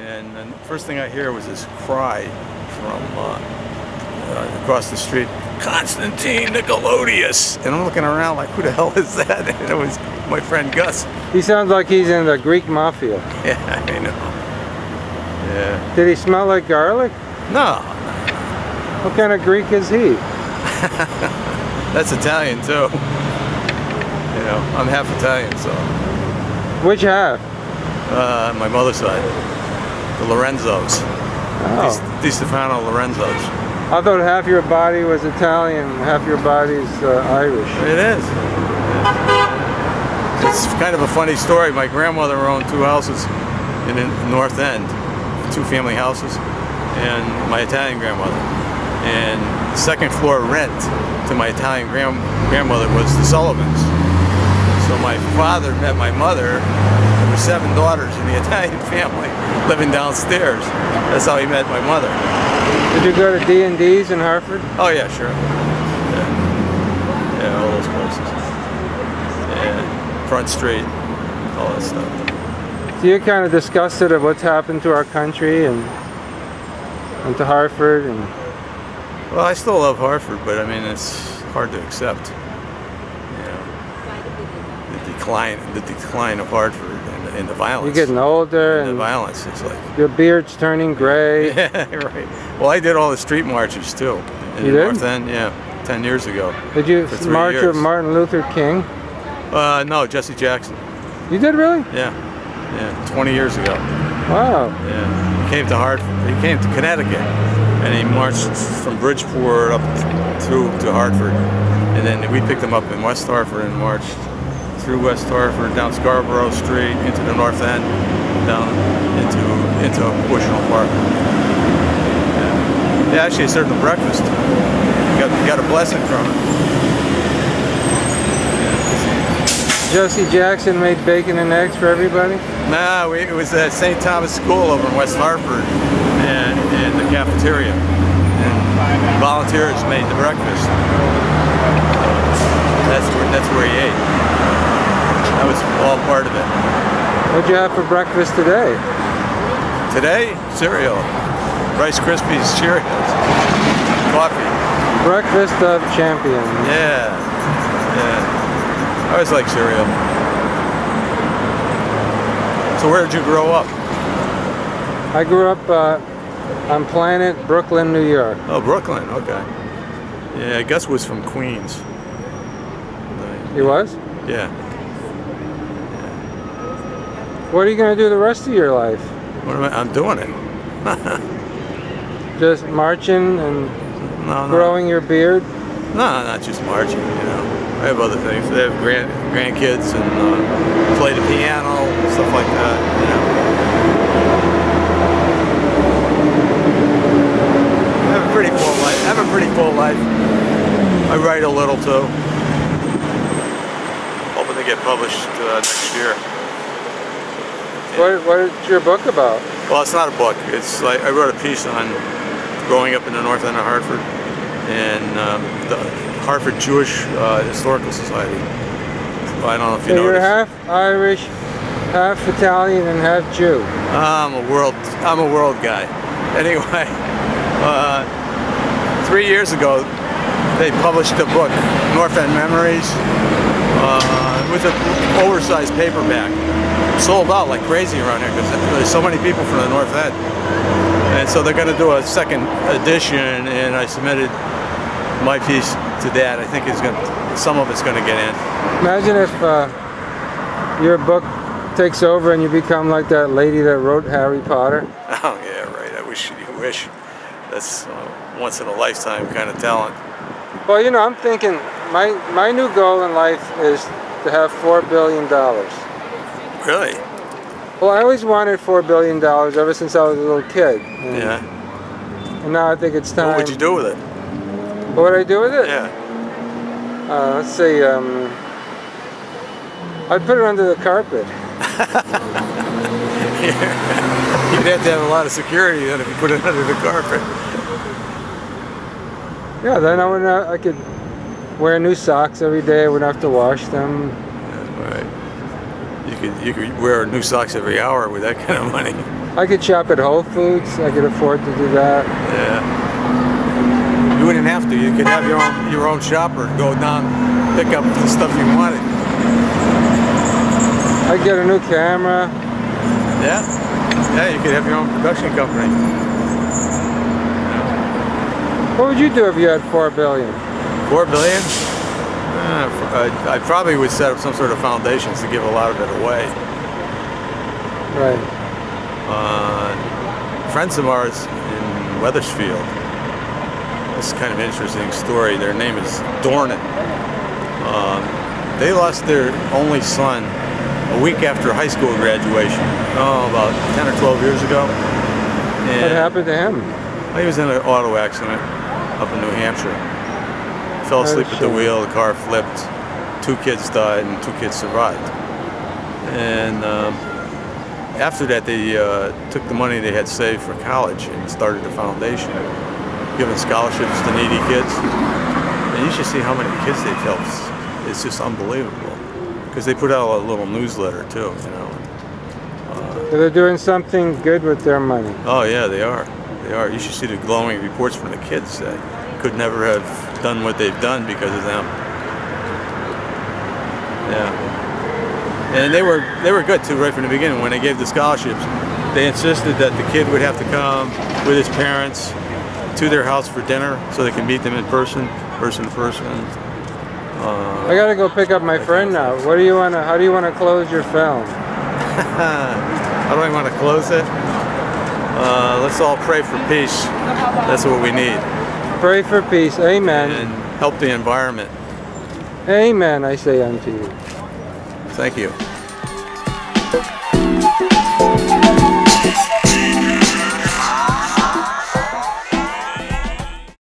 And the first thing I hear was this cry from across the street, "Constantine Nickelodeus!" And I'm looking around like, who the hell is that? And it was my friend Gus. He sounds like he's in the Greek mafia. Yeah, I know. Yeah. Did he smell like garlic? No. What kind of Greek is he? That's Italian too. You know, I'm half Italian, so. Which half? My mother's side. The Lorenzos. Oh. Di Stefano Lorenzos. I thought half your body was Italian, half your body's Irish. It is. It's kind of a funny story. My grandmother owned 2 houses in the North End, 2 family houses, and my Italian grandmother. And the second floor rent to my Italian grandmother was the Sullivans. So my father met my mother. There were 7 daughters in the Italian family living downstairs. That's how he met my mother. Did you go to D&D's in Hartford? Oh yeah, sure. Yeah, all those places. Yeah, Front Street, all that stuff. So you're kind of disgusted at what's happened to our country and to Hartford and... Well, I still love Hartford, but I mean it's hard to accept. You know, the decline of Hartford and the violence. You're getting older and the violence. It's like your beard's turning gray. Yeah, right. Well, I did all the street marches too. In the North End, yeah, 10 years ago. Did you march with Martin Luther King? No, Jesse Jackson. You did really? Yeah, 20 years ago. Wow. Yeah, he came to Hartford. He came to Connecticut, and he marched from Bridgeport up through to Hartford, and then we picked him up in West Hartford and marched through West Hartford, down Scarborough Street, into the North End, down into Bushnell Park. Yeah, actually, I served him breakfast. Got a blessing from it. Jesse Jackson made bacon and eggs for everybody? No, it was at St. Thomas School over in West Hartford, and in the cafeteria. And volunteers made the breakfast. That's where he ate. That was all part of it. What'd you have for breakfast today? Today, cereal. Rice Krispies Cheerios. Coffee. Breakfast of champions. Yeah. I always like cereal. So where did you grow up? I grew up on Planet, Brooklyn, New York. Oh, Brooklyn, okay. Yeah, Gus was from Queens. He was? Yeah. What are you going to do the rest of your life? I'm doing it. Just marching and growing your beard? No, not just marching, you know. I have other things. I have grandkids and play the piano, stuff like that, you know. I have a pretty full life. I write a little too. Hoping to get published next year. What is your book about? Well, it's not a book. It's like I wrote a piece on growing up in the North End of Hartford and the Hartford Jewish Historical Society. I don't know if you know. You're half Irish, half Italian, and half Jew. I'm a world guy. Anyway, 3 years ago, they published a book, North End Memories. It was an oversized paperback. Sold out like crazy around here because there's so many people from the North End. And so they're going to do a second edition, and I submitted my piece to that. I think some of it's going to get in. Imagine if your book takes over and you become like that lady that wrote Harry Potter. Oh yeah, right. I wish. That's once in a lifetime kind of talent. Well, you know, I'm thinking my new goal in life is to have $4 billion. Really? Well, I always wanted $4 billion ever since I was a little kid. Yeah. And now I think it's time. What would you do with it? What would I do with it? Yeah. Let's see. I'd put it under the carpet. You'd have to have a lot of security then if you put it under the carpet. Yeah, then I could wear new socks every day. I wouldn't have to wash them. Yeah, right. You you could wear new socks every hour with that kind of money. I could shop at Whole Foods. I could afford to do that. Yeah. You wouldn't have to. You could have your own shopper. Go down, pick up the stuff you wanted. I'd get a new camera. Yeah. Yeah, you could have your own production company. What would you do if you had $4 billion? $4 billion? I probably would set up some sort of foundations to give a lot of it away. Right. Friends of ours in Weathersfield. This is kind of an interesting story. Their name is Dornan. They lost their only son a week after high school graduation. About 10 or 12 years ago. And what happened to him? He was in an auto accident up in New Hampshire. Fell asleep at the wheel, the car flipped, 2 kids died and 2 kids survived. And after that they took the money they had saved for college and started a foundation, giving scholarships to needy kids. And you should see how many kids they've helped. It's just unbelievable. Because they put out a little newsletter too, you know. So they're doing something good with their money. Oh yeah, they are. They are. You should see the glowing reports from the kids that could never have done what they've done because of them. Yeah. And they were good too right from the beginning. When they gave the scholarships, they insisted that the kid would have to come with his parents to their house for dinner so they can meet them in person to person. I gotta go pick up my friend now. What do you wanna? How do you want to close your film? How do I want to close it? Let's all pray for peace. That's what we need. Pray for peace. Amen. And help the environment. Amen, I say unto you. Thank you.